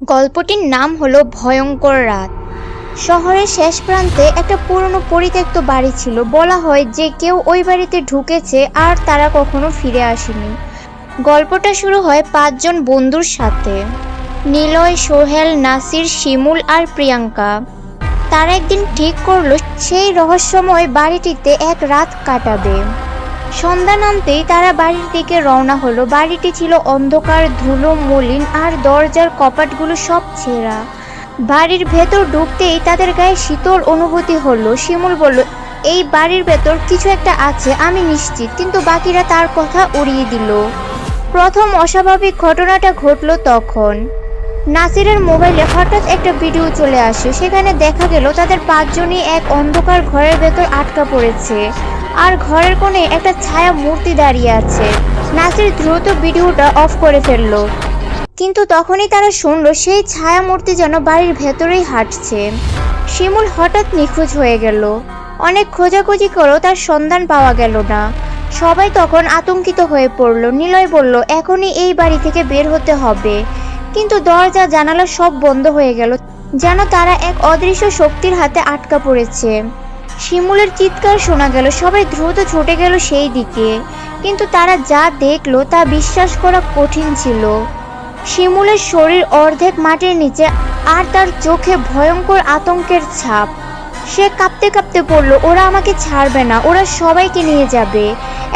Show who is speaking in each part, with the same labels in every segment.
Speaker 1: গল্পটির নাম হলো ভয়ঙ্কর রাত। শহরের শেষ প্রান্তে একটা পুরনো পরিত্যক্ত বাড়ি ছিল। বলা হয় যে কেউ ওই বাড়িতে ঢুকেছে আর তারা কখনো ফিরে আসেনি। গল্পটা শুরু হয় 5 জন বন্ধুর সাথে, নিলয়, সোহেল, নাসির, শিমুল আর প্রিয়াঙ্কা। তারা একদিন ঠিক করলো সেই রহস্যময় বাড়িটিতে এক রাত কাটাবে। সন্ধ্যা নামতেই তারা বাড়ির দিকে রওনা হলো। বাড়িটি ছিল অন্ধকার, ধুলো, মলিন আর দরজার কপাটগুলো সব ছেঁড়া। বাড়ির ভেতর ঢুকতেই তাদের গায়ে শীতল অনুভূতি হলো। শিমুল বলল, এই বাড়ির ভেতর কিছু একটা আছে, আমি নিশ্চিত। কিন্তু বাকিরা তার কথা উড়িয়ে দিল। প্রথম অস্বাভাবিক ঘটনাটা ঘটলো তখন নাসিরের মোবাইলে হঠাৎ একটা ভিডিও চলে আসে। সেখানে দেখা গেল তাদের 5জনই এক অন্ধকার ঘরের ভেতর আটকা পড়েছে, আর ঘরের কোণে একটা ছায়া মূর্তি দাঁড়িয়ে আছে। নাসির দ্রুত ভিডিওটা অফ করে ফেললো, কিন্তু তখনই তারা শুনলো সেই ছায়া মূর্তি যেন বাড়ির ভেতরেই হাঁটছে। শিমুল হঠাৎ নিখোঁজ হয়ে গেল। অনেক খোঁজাখুঁজি করেও তার সন্ধান পাওয়া গেল না। সবাই তখন আতঙ্কিত হয়ে পড়ল। নিলয় বলল, এখনই এই বাড়ি থেকে বের হতে হবে। কিন্তু দরজা জানালা সব বন্ধ হয়ে গেল, যেন তারা এক অদৃশ্য শক্তির হাতে আটকা পড়েছে। শিমুলের চিৎকার শোনা গেল। সবাই দ্রুত ছুটে গেল সেই দিকে, কিন্তু তারা যা দেখলো তা বিশ্বাস করা কঠিন ছিল। শিমুলের শরীর অর্ধেক মাটির নিচে, আর তার চোখে ভয়ঙ্কর আতঙ্কের ছাপ। সে কাঁপতে কাঁপতে বলল, ওরা আমাকে ছাড়বে না, ওরা সবাইকে নিয়ে যাবে।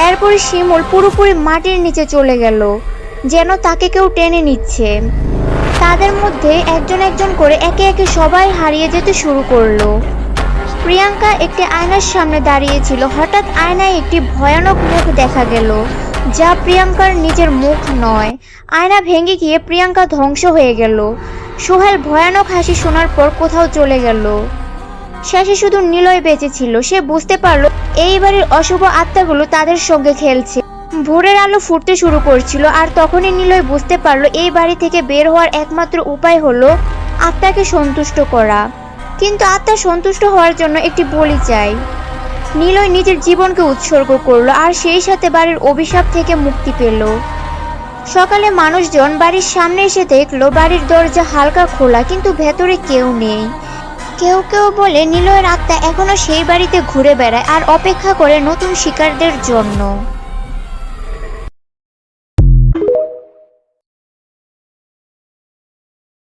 Speaker 1: এরপরে শিমুল পুরোপুরি মাটির নিচে চলে গেল, যেন তাকে কেউ টেনে নিচ্ছে। তাদের মধ্যে একজন একজন করে একে একে সবাই হারিয়ে যেতে শুরু করলো। প্রিয়াঙ্কা একটি আয়নার সামনে দাঁড়িয়েছিল। হঠাৎ আয়নায় একটি ভয়ানক মুখ দেখা গেল, যা প্রিয়াঙ্কার নিজের মুখ নয়। আয়না ভেঙে গিয়ে প্রিয়াঙ্কা ধ্বংস হয়ে গেল। সোহেল ভয়ানক হাসি শোনার পর কোথাও চলে গেল। শেষে শুধু নিলয় বেঁচে ছিল। সে বুঝতে পারলো এই বাড়ির অশুভ আত্মাগুলো তাদের সঙ্গে খেলছে। ভোরের আলো ফুটতে শুরু করছিল, আর তখনই নিলয় বুঝতে পারলো এই বাড়ি থেকে বের হওয়ার একমাত্র উপায় হলো আত্মাকে সন্তুষ্ট করা। কিন্তু আত্মা সন্তুষ্ট হওয়ার জন্য একটি বলি চাই। নিলয় নিজের জীবনকে উৎসর্গ করলো, আর সেই সাথে বাড়ির অভিশাপ থেকে মুক্তি পেল। সকালে মানুষজন বাড়ির সামনে এসে দেখলো বাড়ির দরজা হালকা খোলা, কিন্তু ভেতরে কেউ নেই। কেউ কেউ বলে নিলয়ের আত্মা এখনো সেই বাড়িতে ঘুরে বেড়ায় আর অপেক্ষা করে নতুন শিকারদের জন্য।